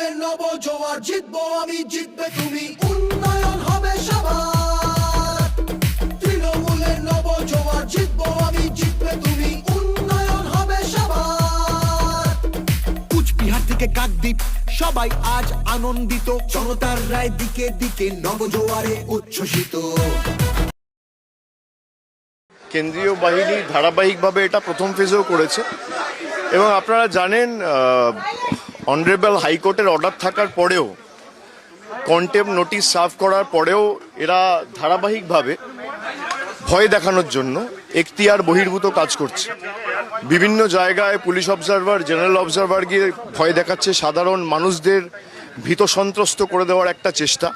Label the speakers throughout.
Speaker 1: তৃণমূলের নব জোয়ার, জিতবো আমি জিতবে তুমি, উন্নয়ন হবে সবার। তৃণমূলের নব জোয়ার, জিতবো আমি জিতবে তুমি, উন্নয়ন হবে সবার। কুচবিহার থেকে কাকদ্বীপ সবাই আজ আনন্দিত, জনতার রায় দিকে দিকে নবজোয়ারে উচ্ছ্বসিত।
Speaker 2: কেন্দ্রীয় বাহিনী ধারাবাহিকভাবে এটা প্রথম ফেজেও করেছে এবং আপনারা জানেন অনারেবল হাইকোর্টের অর্ডার থাকার পরেও, কন্টেম্প নোটিশ সার্ভ করার পরেও এরা ধারাবাহিকভাবে ভয় দেখানোর জন্য এখতিয়ার বহির্ভূত কাজ করছে। বিভিন্ন জায়গায় পুলিশ অবজারভার, জেনারেল অবজারভার গিয়ে ভয় দেখাচ্ছে, সাধারণ মানুষদের ভীত সন্ত্রস্ত করে দেওয়ার একটা চেষ্টা।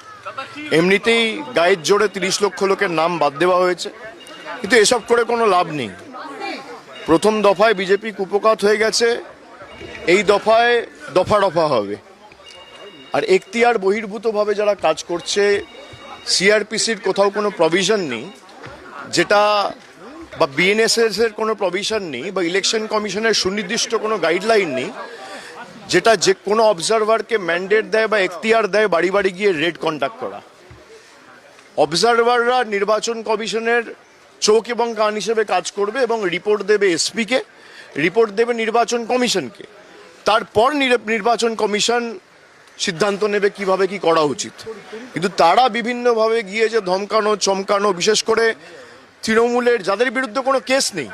Speaker 2: এমনিতেই গায়ের জোরে 30 লক্ষ লোকের নাম বাদ দেওয়া হয়েছে, কিন্তু এসব করে কোনো লাভ নেই। প্রথম দফায় বিজেপি কুপকাত হয়ে গেছে, এই দফায় দফা দফা হবে। আর এখতিয়ার বহির্ভূতভাবে যারা কাজ করছে, সিআরপিসির কোথাও কোনো প্রভিশন নেই যেটা, বা বিএনএসএস এর কোনো প্রভিশন নেই, বা ইলেকশন কমিশনের সুনির্দিষ্ট কোনো গাইডলাইন নেই যেটা যে কোনো অবজারভারকে ম্যান্ডেট দেয় বা এখতিয়ার দেয় বাড়ি বাড়ি গিয়ে রেড কন্ডাক্ট করা। অবজারভাররা নির্বাচন কমিশনের চোখ এবং কান হিসেবে কাজ করবে এবং রিপোর্ট দেবে এসপিকে, রিপোর্ট দেবে নির্বাচন কমিশনকে। তারপর নির্বাচন কমিশন সিদ্ধান্ত নেবে কিভাবে কি করা উচিত। কিন্তু তারা বিভিন্নভাবে গিয়ে যে ধমকানো চমকানো, বিশেষ করে তৃণমূলের যাদের বিরুদ্ধে কোনো কেস নেই,